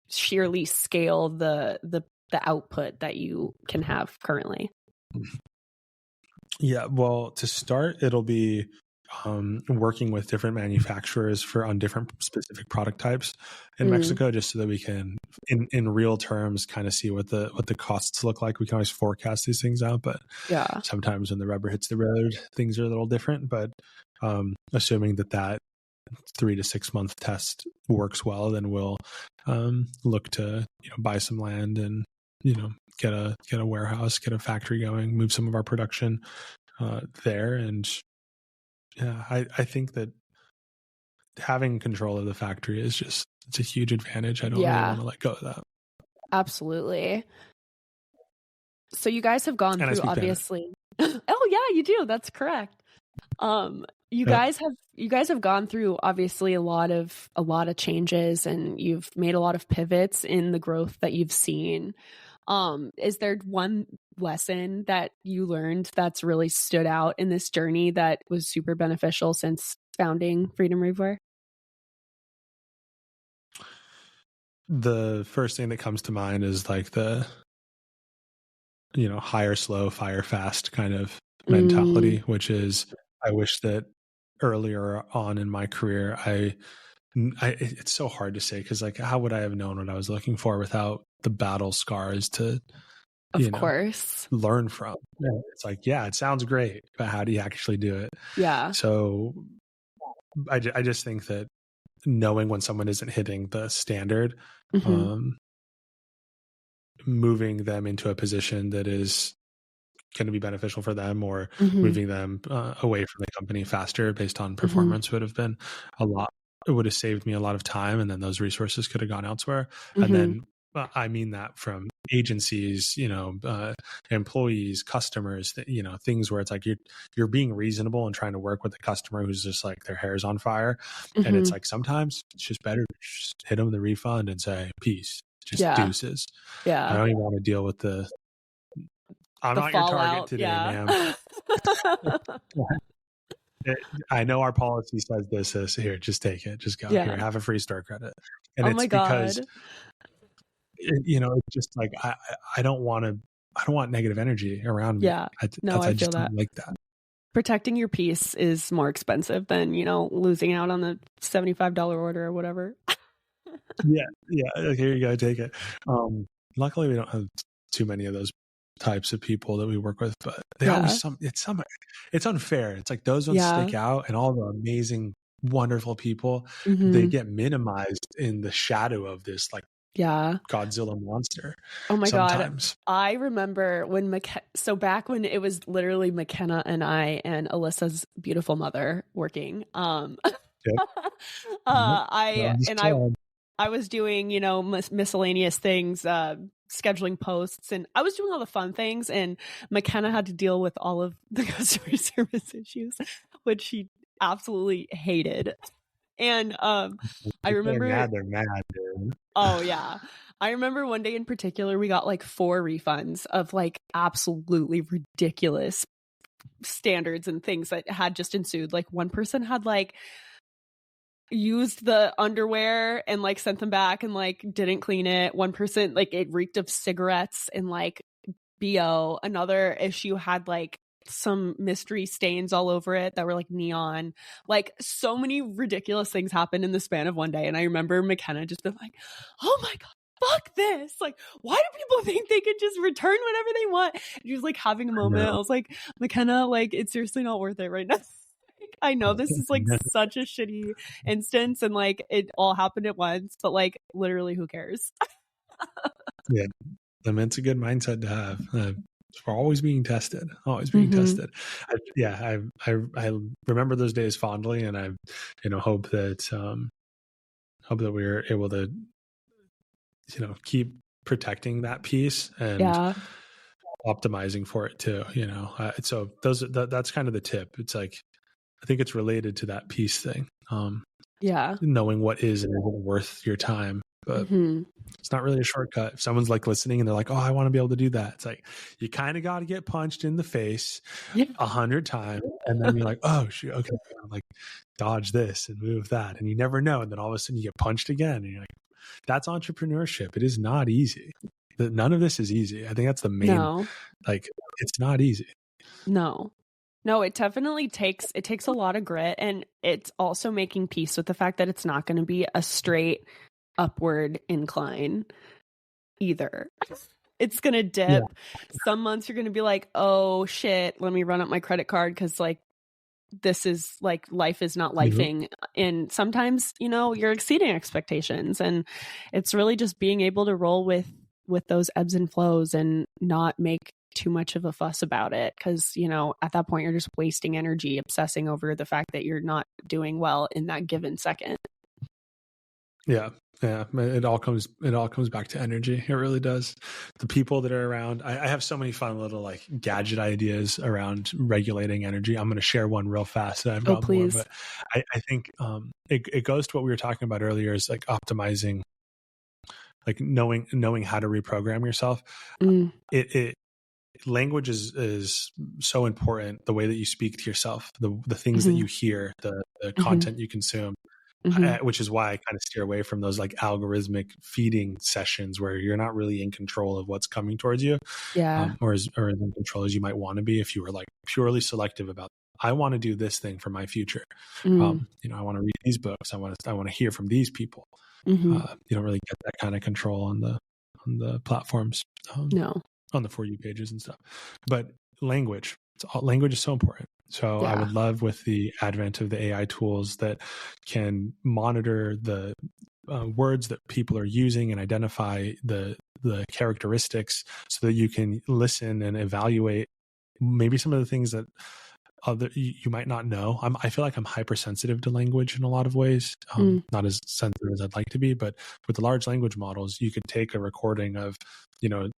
sheerly scale the output that you can have currently? Yeah. Well, to start, it'll be working with different manufacturers on different specific product types in Mexico, just so that we can, in real terms, kind of see what the costs look like. We can always forecast these things out, but sometimes when the rubber hits the road, things are a little different. But assuming that 3 to 6 month test works well, then we'll look to buy some land and get a warehouse, get a factory going, move some of our production there. And yeah, I think that having control of the factory is just, it's a huge advantage. I don't really want to let go of that. Absolutely. So you guys have gone through, obviously. Oh yeah, you do. That's correct. You guys have gone through obviously a lot of changes, and you've made a lot of pivots in the growth that you've seen. Is there one lesson that you learned that's really stood out in this journey that was super beneficial since founding Freedom Ravewear? The first thing that comes to mind is like the, hire slow, fire fast kind of mentality, which is, I wish that earlier on in my career, it's so hard to say, because like, how would I have known what I was looking for without the battle scars to, of course, learn from? It's like, yeah, it sounds great, but how do you actually do it? Yeah. So I just think that knowing when someone isn't hitting the standard, moving them into a position that is going to be beneficial for them, or moving them away from the company faster based on performance would have been it would have saved me a lot of time, and then those resources could have gone elsewhere. And then I mean that from agencies, employees, customers, things where it's like you're being reasonable and trying to work with a customer who's just like their hair's on fire. And it's like, sometimes it's just better to just hit them the refund and say, peace, just deuces. I don't even want to deal with I'm not your target today, ma'am. I know our policy says this. Here, just take it. Just go. Here, have a free store credit. And it's because, it's just like, I don't want negative energy around me. Yeah. I just feel don't like that. Protecting your peace is more expensive than, losing out on the $75 order or whatever. Yeah. Here you go. Take it. Luckily, we don't have too many of those types of people that we work with, but they always it's unfair. It's like those ones stick out, and all the amazing, wonderful people, they get minimized in the shadow of this like Godzilla monster. Oh my sometimes. God. I remember when so back when it was literally McKenna and I and Alyssa's beautiful mother working, I was doing, miscellaneous things, scheduling posts, and I was doing all the fun things, and McKenna had to deal with all of the customer service issues, which she absolutely hated. And I remember they're mad, dude. Oh yeah. I remember one day in particular, we got like 4 refunds of like absolutely ridiculous standards and things that had just ensued. Like one person had like used the underwear and like sent them back and like didn't clean it. One person, like, it reeked of cigarettes and like BO. Another issue had like some mystery stains all over it that were like neon. Like, so many ridiculous things happened in the span of one day. And I remember McKenna just been like, oh my God, fuck this. Like, why do people think they could just return whatever they want? And she was like having a moment. I was like, McKenna, like, it's seriously not worth it right now. I know this is like such a shitty instance, and like it all happened at once, but like literally who cares? Yeah. I mean, it's a good mindset to have. We're always being tested, tested. I remember those days fondly, and I, hope that we're able to, keep protecting that piece and optimizing for it too. So that's kind of the tip. It's like, I think it's related to that peace thing. Knowing what is and isn't worth your time. But it's not really a shortcut. If someone's like listening and they're like, oh, I want to be able to do that. It's like, you kind of got to get punched in the face 100 times. And then you're like, oh, shoot, okay, like dodge this and move that. And you never know. And then all of a sudden you get punched again. And you're like, that's entrepreneurship. It is not easy. None of this is easy. I think that's the main, like, it's not easy. No, it definitely takes a lot of grit, and it's also making peace with the fact that it's not going to be a straight upward incline either. It's going to dip. Some months you're going to be like, oh shit, let me run up my credit card because like this is like life is not lifing. And sometimes, you're exceeding expectations, and it's really just being able to roll with those ebbs and flows and not make too much of a fuss about it, because, you know, at that point you're just wasting energy obsessing over the fact that you're not doing well in that given second. Yeah. Yeah. It all comes back to energy. It really does. The people that are around, I have so many fun little like gadget ideas around regulating energy. I'm going to share one real fast. I've got more, but I think it goes to what we were talking about earlier, is like optimizing, like knowing how to reprogram yourself. Language is so important. The way that you speak to yourself, the things that you hear, the content you consume, which is why I kind of steer away from those like algorithmic feeding sessions where you're not really in control of what's coming towards you, or as in control as you might want to be if you were like purely selective about, I want to do this thing for my future. You know, I want to read these books. I want to hear from these people. You don't really get that kind of control on the platforms. No. On the For You pages and stuff. But language is so important. So I would love, with the advent of the AI tools that can monitor the words that people are using and identify the characteristics, so that you can listen and evaluate maybe some of the things that you might not know. I feel like I'm hypersensitive to language in a lot of ways, not as sensitive as I'd like to be, but with the large language models, you could take a recording of, you know,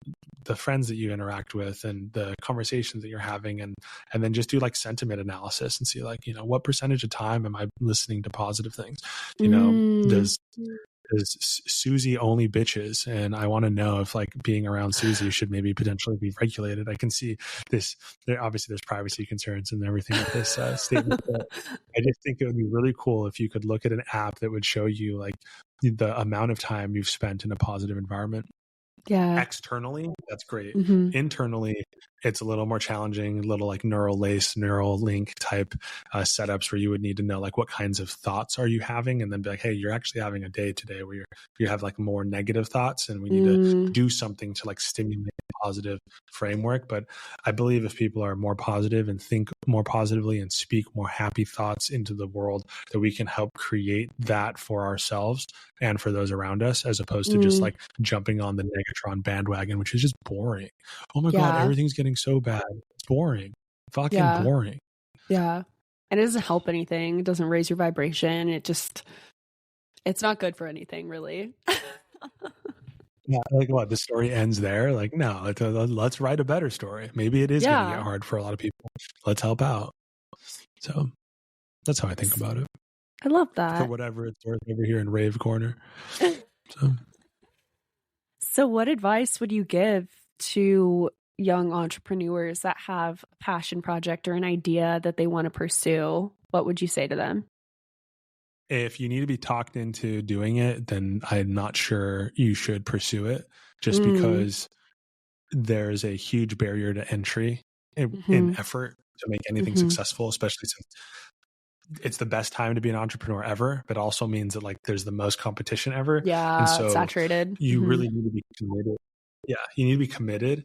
the friends that you interact with and the conversations that you're having, and then just do like sentiment analysis and see, like, you know, what percentage of time am I listening to positive things? You know, does Susie only bitches? And I want to know if like being around Susie should maybe potentially be regulated. I can see this. Obviously, there's privacy concerns and everything with this statement. But I just think it would be really cool if you could look at an app that would show you like the amount of time you've spent in a positive environment. Externally, that's great. Internally, it's a little more challenging, a little like neural link type setups where you would need to know like what kinds of thoughts are you having, and then be like, hey, you're actually having a day today where you have like more negative thoughts, and we need to do something to like stimulate a positive framework. But I believe if people are more positive and think more positively and speak more happy thoughts into the world, that we can help create that for ourselves and for those around us, as opposed to just like jumping on the Negatron bandwagon, which is just boring. Oh my God, everything's getting so bad. It's boring. Fucking boring. Yeah. And it doesn't help anything. It doesn't raise your vibration. It's not good for anything, really. Yeah, like what? The story ends there? Like, no, let's write a better story. Maybe it is going to get hard for a lot of people. Let's help out. So that's how I think about it. I love that. For whatever it's worth over here in Rave Corner. So what advice would you give to young entrepreneurs that have a passion project or an idea that they want to pursue? What would you say to them? If you need to be talked into doing it, then I'm not sure you should pursue it, just because there's a huge barrier to entry in effort to make anything successful, especially since it's the best time to be an entrepreneur ever, but also means that like there's the most competition ever. Yeah, and so it's saturated. You really need to be committed. Yeah, you need to be committed.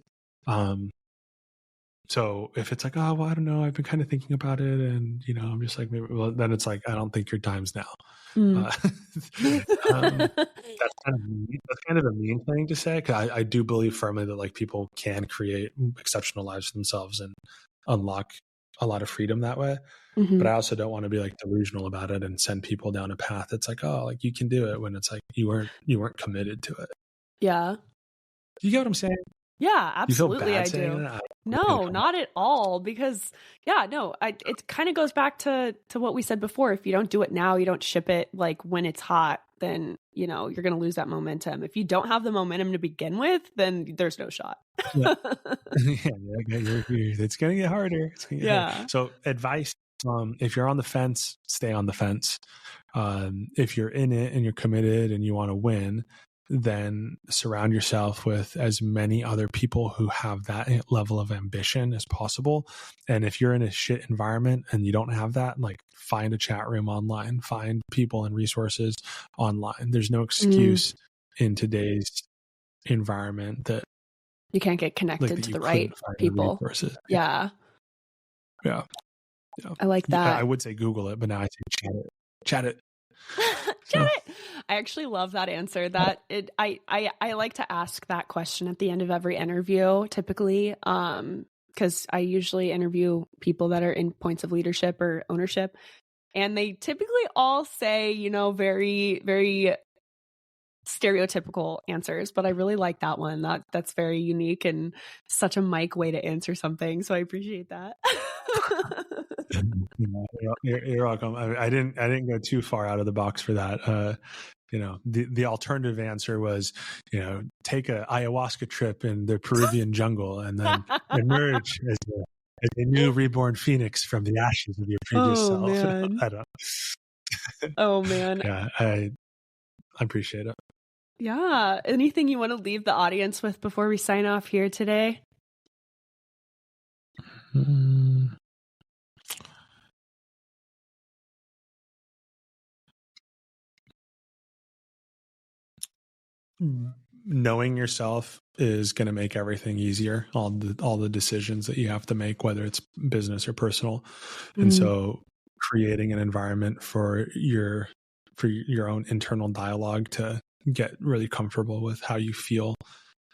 So if it's like, oh, well, I don't know, I've been kind of thinking about it, and you know, I'm just like, maybe, well, then it's like, I don't think your time's now. That's kind of a mean thing to say, because I do believe firmly that like people can create exceptional lives for themselves and unlock a lot of freedom that way. But I also don't want to be like delusional about it and send people down a path that's like, oh, like you can do it, when it's like you weren't committed to it. Yeah. You get what I'm saying? Yeah, absolutely. I do. That? No, not at all. Because it kind of goes back to what we said before. If you don't do it now, you don't ship it like when it's hot, then, you know, you're going to lose that momentum. If you don't have the momentum to begin with, then there's no shot. It's going to get harder. Harder. So advice, if you're on the fence, stay on the fence. If you're in it and you're committed and you want to win, then surround yourself with as many other people who have that level of ambition as possible. And if you're in a shit environment and you don't have that, like find a chat room online, find people and resources online. There's no excuse in today's environment that you can't get connected to the right people. Yeah. I like that. I would say Google it, but now I say chat it. So, I actually love that answer. I like to ask that question at the end of every interview, typically, because I usually interview people that are in points of leadership or ownership, and they typically all say, very, very stereotypical answers, but I really like that one. That's very unique and such a Mike way to answer something. So I appreciate that. You're welcome. I didn't go too far out of the box for that. The alternative answer was, take a ayahuasca trip in the Peruvian jungle and then emerge as a new reborn phoenix from the ashes of your previous self. Man. I don't. Oh man. Yeah, I appreciate it. Yeah. Anything you want to leave the audience with before we sign off here today? Knowing yourself is going to make everything easier. All the decisions that you have to make, whether it's business or personal, and so creating an environment for your own internal dialogue to get really comfortable with how you feel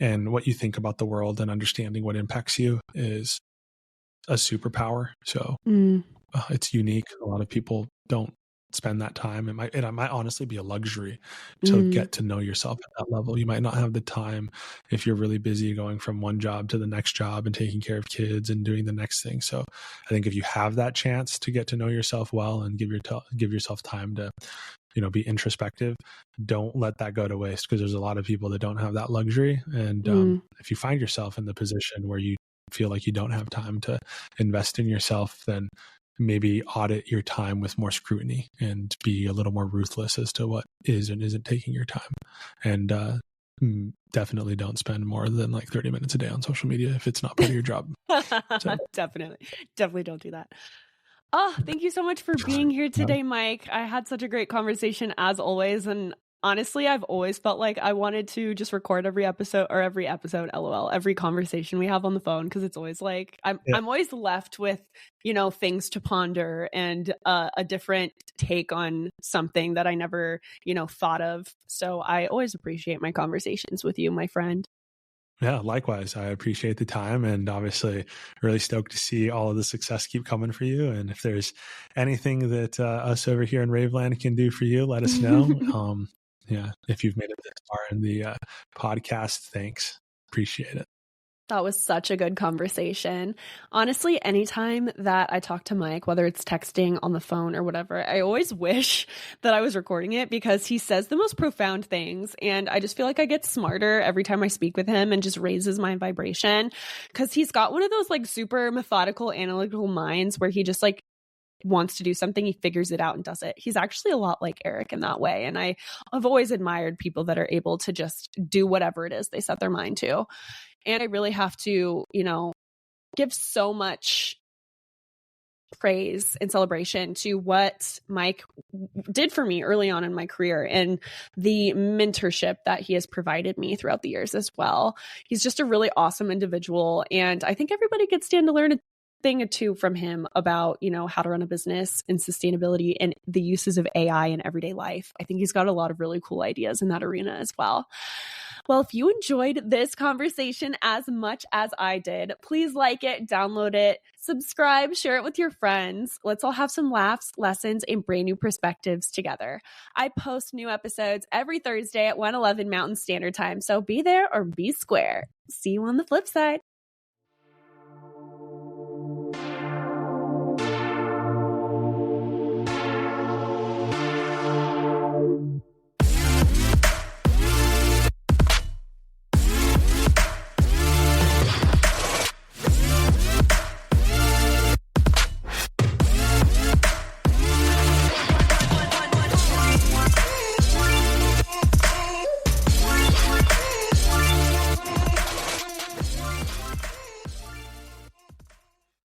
and what you think about the world and understanding what impacts you is a superpower. So it's unique. A lot of people don't spend that time. It might honestly be a luxury to get to know yourself at that level. You might not have the time if you're really busy going from one job to the next job and taking care of kids and doing the next thing. So I think if you have that chance to get to know yourself well and give yourself time to, be introspective, don't let that go to waste, because there's a lot of people that don't have that luxury. And if you find yourself in the position where you feel like you don't have time to invest in yourself, then maybe audit your time with more scrutiny and be a little more ruthless as to what is and isn't taking your time. And definitely don't spend more than like 30 minutes a day on social media if it's not part of your job. So. Definitely don't do that. Oh, thank you so much for being here today, Mike. I had such a great conversation as always. And honestly, I've always felt like I wanted to just record every episode, LOL, every conversation we have on the phone. Cause it's always like, I'm always left with, things to ponder and a different take on something that I never, thought of. So I always appreciate my conversations with you, my friend. Yeah, likewise. I appreciate the time, and obviously really stoked to see all of the success keep coming for you. And if there's anything that us over here in Raveland can do for you, let us know. If you've made it this far in the podcast, thanks. Appreciate it. That was such a good conversation. Honestly, anytime that I talk to Mike, whether it's texting on the phone or whatever, I always wish that I was recording it, because he says the most profound things. And I just feel like I get smarter every time I speak with him and just raises my vibration, because he's got one of those like super methodical, analytical minds where he just like wants to do something, he figures it out and does it. He's actually a lot like Eric in that way. And I've always admired people that are able to just do whatever it is they set their mind to. And I really have to, give so much praise and celebration to what Mike did for me early on in my career and the mentorship that he has provided me throughout the years as well. He's just a really awesome individual. And I think everybody could stand to learn a thing or two from him about, how to run a business and sustainability and the uses of AI in everyday life. I think he's got a lot of really cool ideas in that arena as well. Well, if you enjoyed this conversation as much as I did, please like it, download it, subscribe, share it with your friends. Let's all have some laughs, lessons, and brand new perspectives together. I post new episodes every Thursday at 1:11 Mountain Standard Time, so be there or be square. See you on the flip side.